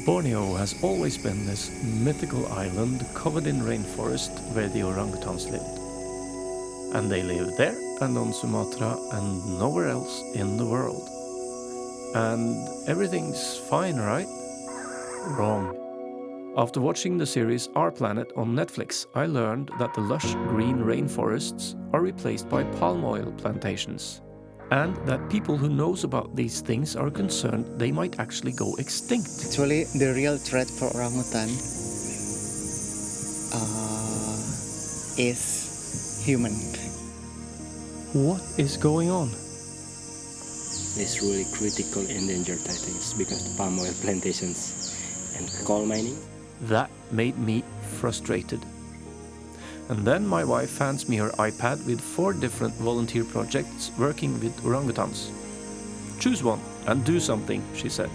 Borneo has always been this mythical island covered in rainforest where the orangutans lived. And they live there and on Sumatra and nowhere else in the world. And everything's fine, right? Wrong. After watching the series Our Planet on Netflix, I learned that the lush green rainforests are replaced by palm oil plantations. And that people who knows about these things are concerned they might actually go extinct. Actually, the real threat for orangutan is human. What is going on? It's really critical endangered items because of palm oil plantations and coal mining. That made me frustrated. And then my wife hands me her iPad with 4 different volunteer projects working with orangutans. Choose one and do something, she said.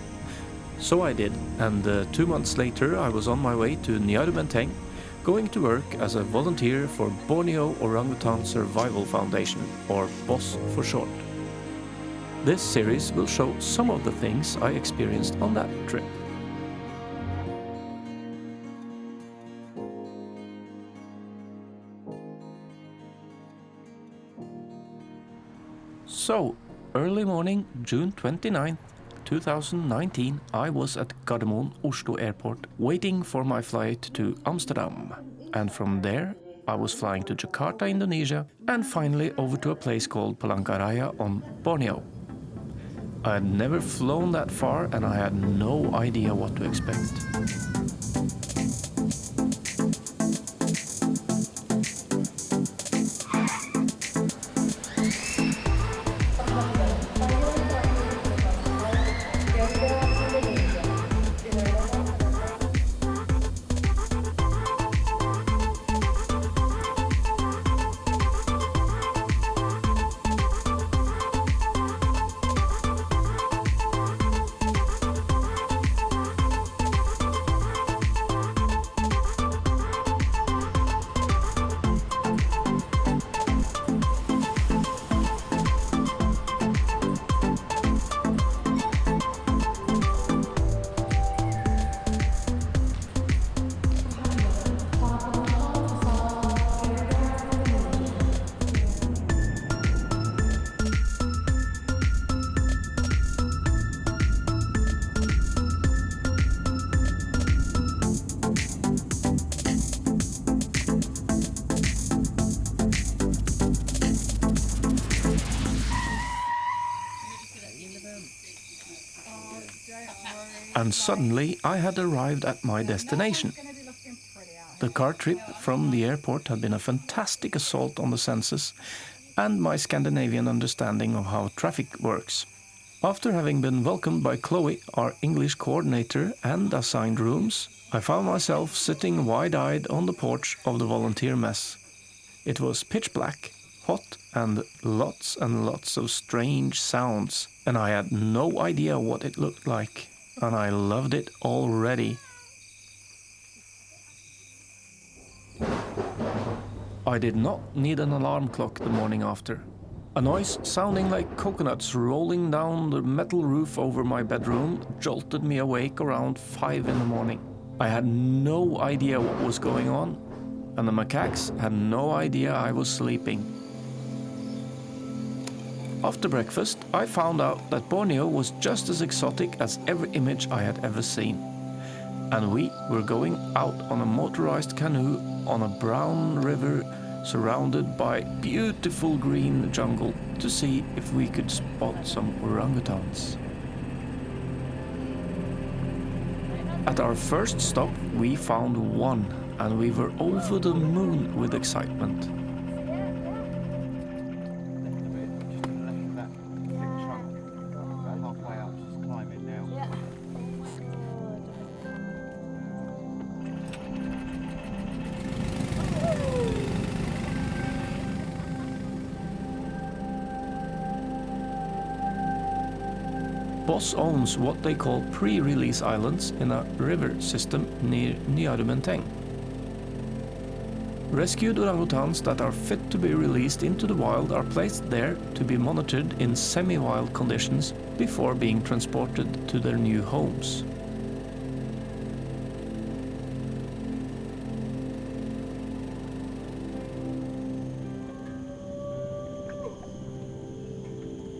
So I did, and 2 months later I was on my way to Meydän, going to work as a volunteer for Borneo Orangutan Survival Foundation, or BOSS for short. This series will show some of the things I experienced on that trip. So, early morning, June 29th, 2019, I was at Gardermoen Oslo Airport waiting for my flight to Amsterdam. And from there, I was flying to Jakarta, Indonesia, and finally over to a place called Palangkaraya on Borneo. I had never flown that far and I had no idea what to expect. And suddenly I had arrived at my destination. The car trip from the airport had been a fantastic assault on the senses and my Scandinavian understanding of how traffic works. After having been welcomed by Chloe, our English coordinator, and assigned rooms, I found myself sitting wide-eyed on the porch of the volunteer mess. It was pitch black, hot, and lots of strange sounds, and I had no idea what it looked like. And I loved it already. I did not need an alarm clock the morning after. A noise sounding like coconuts rolling down the metal roof over my bedroom jolted me awake around 5 in the morning. I had no idea what was going on, and the macaques had no idea I was sleeping. After breakfast, I found out that Borneo was just as exotic as every image I had ever seen. And we were going out on a motorized canoe on a brown river surrounded by beautiful green jungle to see if we could spot some orangutans. At our first stop, we found one, and we were over the moon with excitement. BOSS owns what they call pre-release islands in a river system near Meydän. Rescued orangutans that are fit to be released into the wild are placed there to be monitored in semi-wild conditions before being transported to their new homes.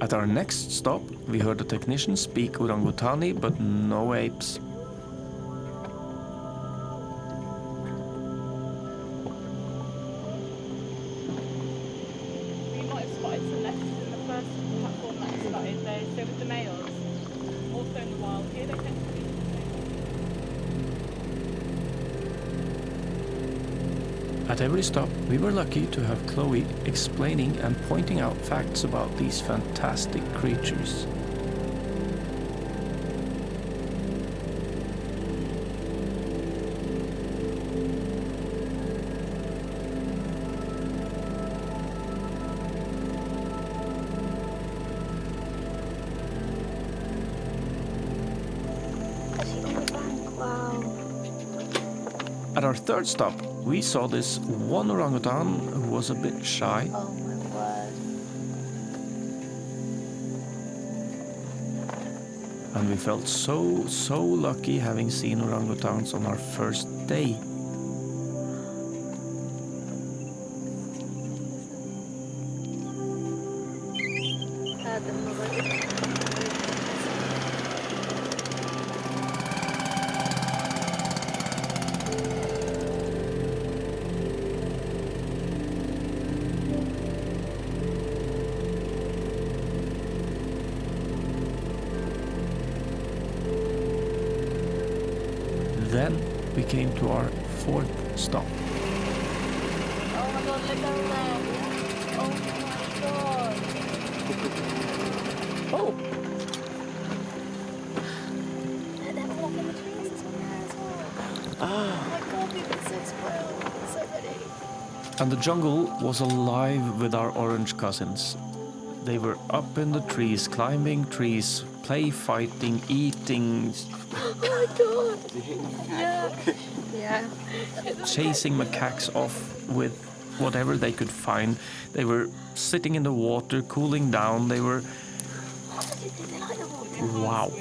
At our next stop, we heard a technician speak Orangutani, but no apes. We might have spotted some nests in the first platform that we spotted. So with the males, also in the wild here, they tend to be. At every stop, we were lucky to have Chloe explaining and pointing out facts about these fantastic creatures. Wow. At our third stop, we saw this one orangutan who was a bit shy. Oh my word. And we felt so lucky having seen orangutans on our first day. Then we came to our fourth stop. Oh my god, look at that. Oh my god. Oh! They're all up in the trees as well. Oh my god, we've been so spoiled. So ready. And the jungle was alive with our orange cousins. They were up in the trees, climbing trees, play fighting, eating, Oh my god. Yeah. Yeah. chasing macaques off with whatever they could find. They were sitting in the water, cooling down. They were... They like the water. wow.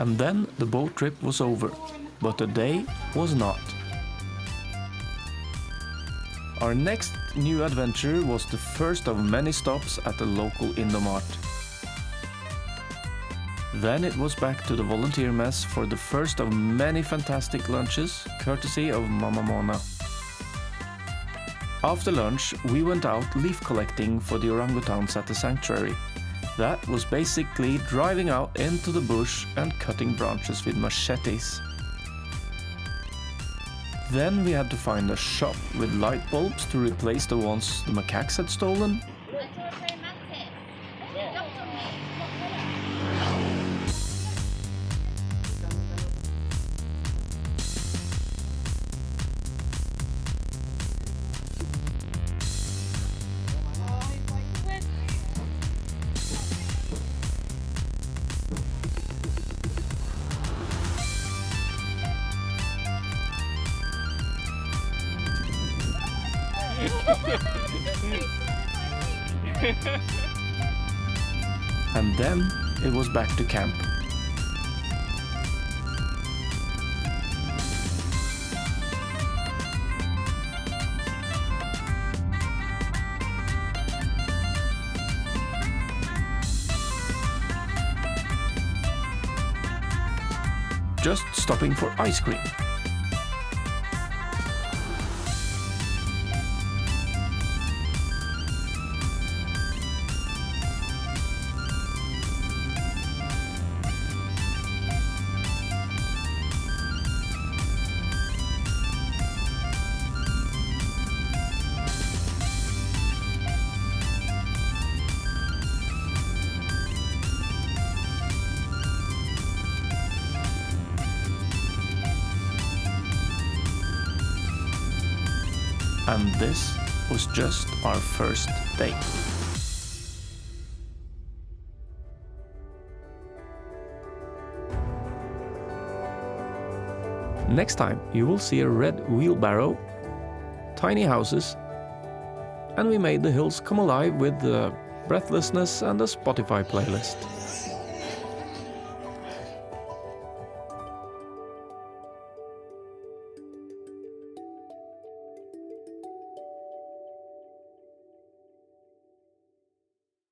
And then the boat trip was over, but the day was not. Our next new adventure was the first of many stops at the local Indomart. Then it was back to the volunteer mess for the first of many fantastic lunches, courtesy of Mama Mona. After lunch, we went out leaf collecting for the orangutans at the sanctuary. That was basically driving out into the bush and cutting branches with machetes. Then we had to find a shop with light bulbs to replace the ones the macaques had stolen. And then it was back to camp. Just stopping for ice cream. And this was just our first day. Next time you will see a red wheelbarrow, tiny houses, and we made the hills come alive with breathlessness and a Spotify playlist.